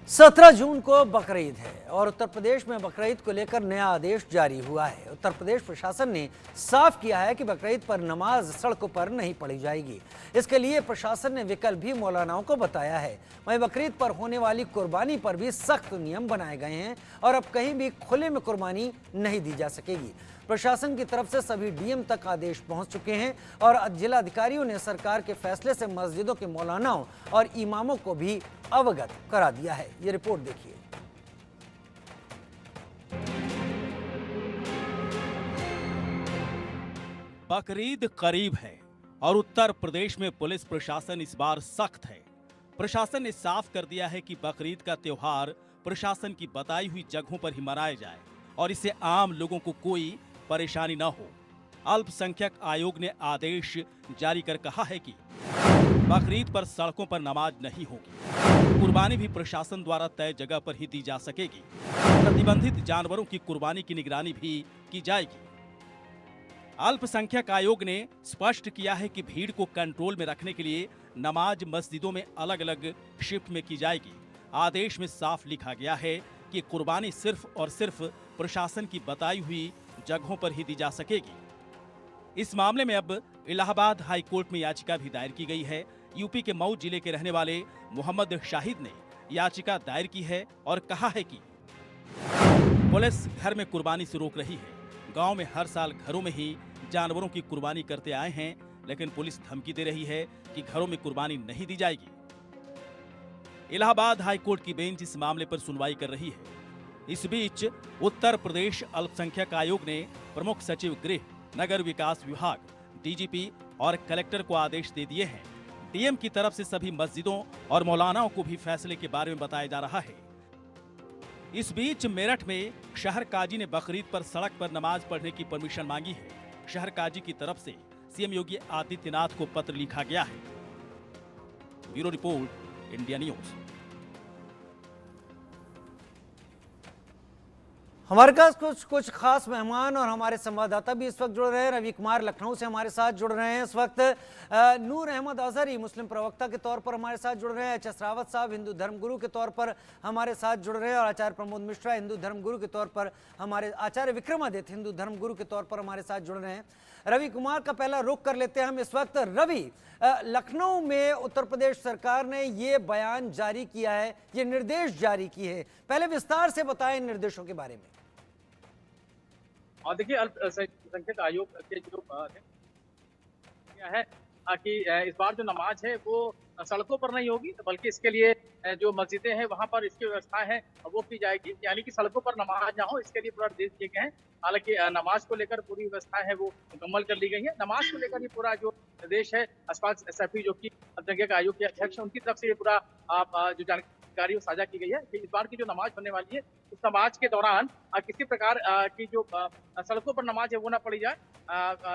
17 जून को बकरीद है और उत्तर प्रदेश में बकरीद को लेकर नया आदेश जारी हुआ है। उत्तर प्रदेश प्रशासन ने साफ किया है कि बकरीद पर नमाज सड़कों पर नहीं पढ़ी जाएगी। इसके लिए प्रशासन ने विकल्प भी मौलानाओं को बताया है। वहीं बकरीद पर होने वाली कुर्बानी पर भी सख्त नियम बनाए गए हैं और अब कहीं भी खुले में कुर्बानी नहीं दी जा सकेगी। प्रशासन की तरफ से सभी डीएम तक आदेश पहुंच चुके हैं और जिला अधिकारियों ने सरकार के फैसले से मस्जिदों के मौलानाओं और इमामों को भी अवगत करा दिया है। ये रिपोर्ट देखिए। बकरीद करीब है और उत्तर प्रदेश में पुलिस प्रशासन इस बार सख्त है। प्रशासन ने साफ कर दिया है कि बकरीद का त्योहार प्रशासन की बताई हुई जगहों पर ही मनाया जाए और इससे आम लोगों को कोई परेशानी न हो। अल्पसंख्यक आयोग ने आदेश जारी कर कहा है कि बकरीद पर सड़कों पर नमाज नहीं होगी। कुर्बानी भी प्रशासन द्वारा तय जगह पर ही दी जा सकेगी। प्रतिबंधित जानवरों की कुर्बानी की निगरानी भी की जाएगी। अल्पसंख्यक आयोग ने स्पष्ट किया है कि भीड़ को कंट्रोल में रखने के लिए नमाज मस्जिदों में अलग अलग शिफ्ट में की जाएगी। आदेश में साफ लिखा गया है कि कुर्बानी सिर्फ और सिर्फ प्रशासन की बताई हुई जगहों पर ही दी जा सकेगी। इस मामले में अब इलाहाबाद हाई कोर्ट में याचिका भी दायर की गई है। यूपी के मऊ जिले के रहने वाले मोहम्मद शाहिद ने याचिका दायर की है और कहा है कि पुलिस घर में कुर्बानी से रोक रही है। गांव में हर साल घरों में ही जानवरों की कुर्बानी करते आए हैं, लेकिन पुलिस धमकी दे रही है कि घरों में कुर्बानी नहीं दी जाएगी। इलाहाबाद हाई कोर्ट की बेंच इस मामले पर सुनवाई कर रही है। इस बीच उत्तर प्रदेश अल्पसंख्यक आयोग ने प्रमुख सचिव गृह, नगर विकास विभाग, डीजीपी और कलेक्टर को आदेश दे दिए हैं। डीएम की तरफ से सभी मस्जिदों और मौलानाओं को भी फैसले के बारे में बताया जा रहा है। इस बीच मेरठ में शहर काजी ने बकरीद पर सड़क पर नमाज पढ़ने की परमिशन मांगी है। शहर काजी की तरफ से सीएम योगी आदित्यनाथ को पत्र लिखा गया है। Bureau report, India news. हमारे पास कुछ खास मेहमान और हमारे संवाददाता भी इस वक्त जुड़ रहे हैं। रवि कुमार लखनऊ से हमारे साथ जुड़ रहे हैं इस वक्त। नूर अहमद अजहरी मुस्लिम प्रवक्ता के तौर पर हमारे साथ जुड़ रहे हैं। एच एस रावत साहब हिंदू धर्मगुरु के तौर पर हमारे साथ जुड़ रहे हैं और आचार्य प्रमोद मिश्रा हिंदू धर्मगुरु के तौर पर हमारे आचार्य विक्रमादित्य हिंदू धर्मगुरु के तौर पर हमारे साथ जुड़ रहे हैं। रवि कुमार का पहला रुख कर लेते हैं हम इस वक्त। रवि, लखनऊ में उत्तर प्रदेश सरकार ने ये बयान जारी किया है, ये निर्देश जारी किए हैं, पहले विस्तार से बताएं इन निर्देशों के बारे में। और देखिए, अल्पसंख्यक आयोग के जो क्या है कि इस बार जो नमाज है वो सड़कों पर नहीं होगी, बल्कि इसके लिए जो मस्जिदें हैं वहां पर इसकी व्यवस्था है वो की जाएगी। यानी कि सड़कों पर नमाज ना हो, इसके लिए पूरा निर्देश दिए गए हैं। हालांकि नमाज को लेकर पूरी व्यवस्था है वो मुकम्मल कर ली गई है। नमाज को लेकर ये पूरा जो निर्देश है, अशफाक सैफी जो कि अल्पसंख्यक आयोग के अध्यक्ष हैं, उनकी तरफ से ये पूरा जो जानकारी साझा की गई है कि इस बार की जो नमाज होने वाली है उस नमाज के दौरान किसी प्रकार की जो सड़कों पर नमाज है वो ना पढ़ी जाए।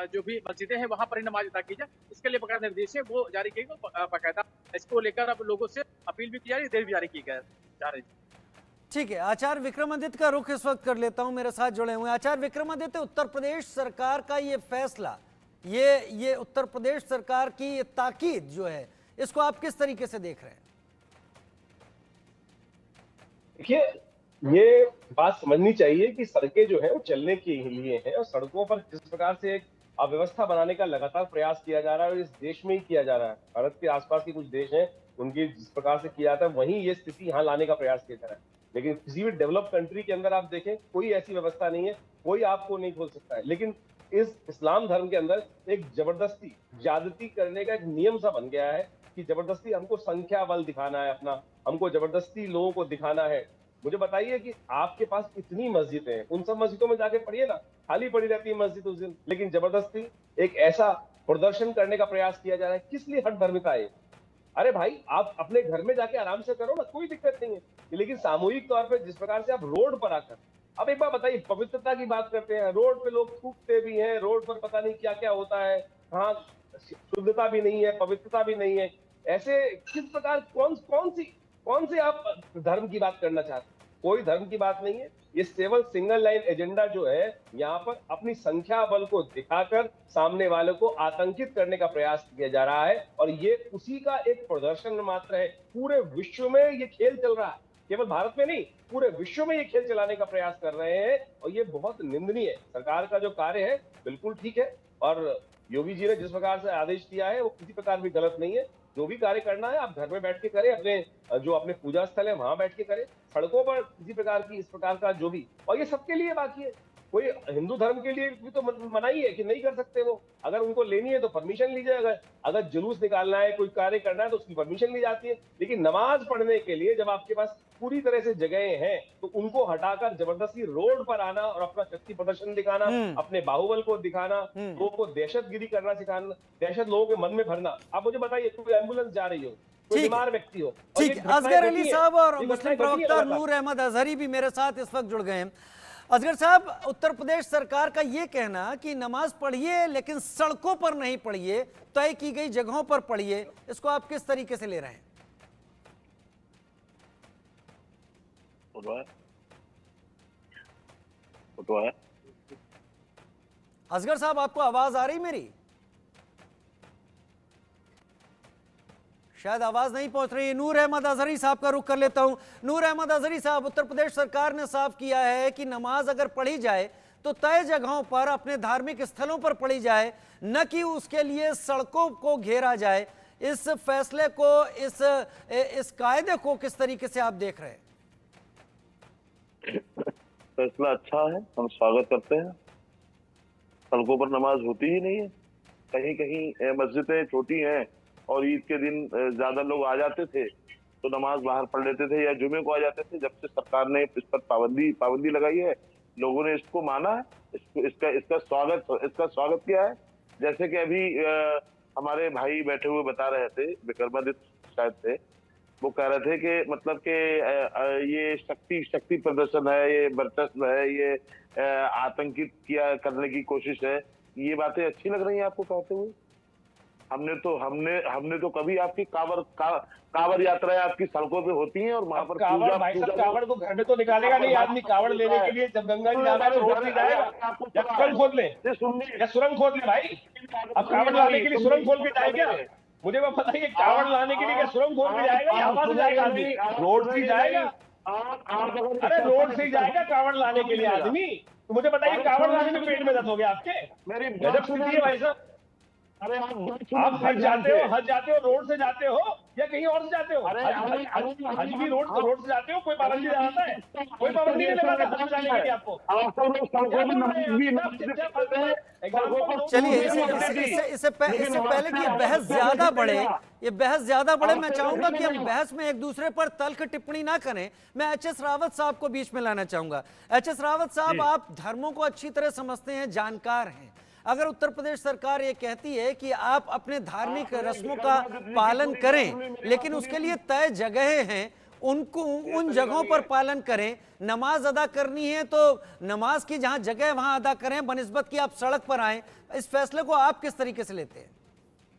जो भी मस्जिदें हैं वहां पर ही नमाज अदा की जाए, इसके लिए बकायदा निर्देश है वो जारी किए गए। बाकायदा इसको लेकर अब लोगों से अपील भी की जा रही है, निर्देश भी जारी की जा रही है। ठीक है, आचार्य विक्रमादित्य का रुख इस वक्त कर लेता हूं, मेरे साथ जुड़े हुए हैं। आचार्य विक्रमादित्य, उत्तर प्रदेश सरकार का ये फैसला, ये उत्तर प्रदेश सरकार की ये ताकीद जो है, इसको आप किस तरीके से देख रहे हैं? देखिए, ये बात समझनी चाहिए कि सड़कें जो है वो चलने के लिए हैं और सड़कों पर जिस प्रकार से एक अव्यवस्था बनाने का लगातार प्रयास किया जा रहा है और इस देश में ही किया जा रहा है। भारत के आसपास के कुछ देश हैं, उनकी जिस प्रकार से किया जाता है वहीं ये स्थिति यहाँ लाने का प्रयास किया जा रहा है। लेकिन किसी भी डेवलप कंट्री के अंदर आप देखें, कोई ऐसी व्यवस्था नहीं है, कोई आपको नहीं खोल सकता है। लेकिन इस इस्लाम धर्म के अंदर एक जबरदस्ती ज्यादती करने का एक नियम सा बन गया है कि जबरदस्ती हमको संख्या बल दिखाना है अपना, हमको जबरदस्ती लोगों को दिखाना है। मुझे बताइए कि आपके पास इतनी मस्जिदें हैं, उन सब मस्जिदों में जाके पढ़िए ना, खाली पड़ी रहती है मस्जिद उस दिन, लेकिन जबरदस्ती एक ऐसा प्रदर्शन करने का प्रयास किया जा रहा है। किस लिए हट धर्मिता है? अरे भाई, आप अपने घर में जाके आराम से करो ना, कोई दिक्कत नहीं है। लेकिन सामूहिक तौर पर जिस प्रकार से आप रोड पर आकर, अब एक बार बताइए, पवित्रता की बात करते हैं, रोड पे लोग थूकते भी हैं, रोड पर पता नहीं क्या क्या होता है, हाँ शुद्धता भी नहीं है, पवित्रता भी नहीं है। ऐसे किस प्रकार कौन से आप धर्म की बात करना चाहते हैं? कोई धर्म की बात नहीं है। ये केवल सिंगल लाइन एजेंडा जो है, यहाँ पर अपनी संख्या बल को दिखाकर सामने वाले को आतंकित करने का प्रयास किया जा रहा है और ये उसी का एक प्रदर्शन मात्र है। पूरे विश्व में ये खेल चल रहा है केवल भारत में नहीं, पूरे विश्व में ये खेल चलाने का प्रयास कर रहे हैं, और ये बहुत निंदनीय है। सरकार का जो कार्य है बिल्कुल ठीक है, और योगी जी ने जिस प्रकार से आदेश दिया है वो किसी प्रकार भी गलत नहीं है। जो भी कार्य करना है आप घर में बैठ के करें, अपने जो अपने पूजा स्थल है वहां बैठ के करें, सड़कों पर किसी प्रकार की इस प्रकार का जो भी, और ये सबके लिए बाकी है। कोई हिंदू धर्म के लिए भी तो मनाही है कि नहीं कर सकते वो, अगर उनको लेनी है तो परमिशन ली जाए, अगर जुलूस निकालना है, कोई कार्य करना है तो उसकी परमिशन ली जाती है। लेकिन नमाज पढ़ने के लिए जब आपके पास पूरी तरह से जगहें हैं तो उनको हटाकर जबरदस्ती रोड पर आना और अपना शक्ति प्रदर्शन दिखाना, अपने बाहुबल को दिखाना, लोगों को दहशतगिरी करना सिखाना, दहशत लोगों के मन में भरना। आप मुझे बताइए, कोई एम्बुलेंस जा रही हो, कोई बीमार व्यक्ति हो, ठीक है। असगर अली साहब और मुस्लिम प्रवक्ता नूर अहमद अजहरी भी मेरे साथ इस वक्त जुड़ गए हैं। असगर साहब, उत्तर प्रदेश सरकार का ये कहना कि नमाज पढ़िए लेकिन सड़कों पर नहीं पढ़िए, तय की गई जगहों पर पढ़िए, इसको आप किस तरीके से ले रहे हैं? असगर साहब, आपको आवाज आ रही मेरी? शायद आवाज नहीं पहुंच रही है। नूर अहमद अजहरी साहब का रुख कर लेता हूं। नूर अहमद अजहरी साहब, उत्तर प्रदेश सरकार ने साफ किया है कि नमाज अगर पढ़ी जाए तो तय जगहों पर, अपने धार्मिक स्थलों पर पढ़ी जाए, न कि उसके लिए सड़कों को घेरा जाए। इस फैसले को, इस कायदे को किस तरीके से आप देख रहे हैं? फैसला अच्छा है, हम स्वागत करते हैं। सड़कों पर नमाज होती ही नहीं है, कहीं कहीं मस्जिदें छोटी हैं और ईद के दिन ज्यादा लोग आ जाते थे तो नमाज बाहर पढ़ लेते थे या जुमे को आ जाते थे। जब से सरकार ने इस पर पाबंदी लगाई है, लोगों ने इसको माना है, इसका स्वागत किया है। जैसे कि अभी हमारे भाई बैठे हुए बता रहे थे, विक्रमादित्य शायद थे, वो कह रहे थे कि मतलब कि ये शक्ति प्रदर्शन है, ये वर्चस्व है, ये आतंकित करने की कोशिश है। ये बातें अच्छी लग रही हैं आपको कहते हुए? हमने तो कभी आपकी कांवड़ यात्राएं आपकी सड़कों पे होती हैं और वहां पर कांवड़ को घर में तो निकालेगा नहीं आदमी। कांवड़ लेने के लिए जब गंगा जी जाना है तो रोड नहीं जाएगा, या सुरंग खोद ले, या सुरंग खोद ले भाई। अब कांवड़ लाने के लिए सुरंग खोद के जाएगा? मुझे वो पता है, कांवड़ लाने के लिए क्या सुरंग खोद के जाएगा या हवा से जाएगा आदमी? रोड से जाएगा। अरे रोड से जाएगा कांवड़ लाने के लिए आदमी। तो मुझे बताइए, कांवड़ लाने में पेट में दर्द हो गया आपके? गजब स्थिति है भाई साहब। अरे आप हज जाते हो रोड से जाते हो या कहीं और से जाते हो? हज भी रोड से जाते हो, कोई पाबंदी लगाता है? कोई पाबंदी नहीं लगाता हज जाने के लिए आपको। चलिए, इससे पहले कि ये बहस ज्यादा बढ़े, मैं चाहूंगा कि हम बहस में एक दूसरे पर तल्ख टिप्पणी ना करें। मैं एचएस रावत साहब को बीच में लाना चाहूंगा। एचएस रावत साहब, आप धर्मों को अच्छी तरह समझते हैं, जानकार हैं। अगर उत्तर प्रदेश सरकार ये कहती है कि आप अपने धार्मिक रस्मों का पालन करें, लेकिन उसके लिए तय जगहें हैं, उनको उन जगहों पर पालन करें, नमाज अदा करनी है तो नमाज की जहां जगह वहां अदा करें, बनिस्बत कि आप सड़क पर आएं, इस फैसले को आप किस तरीके से लेते हैं?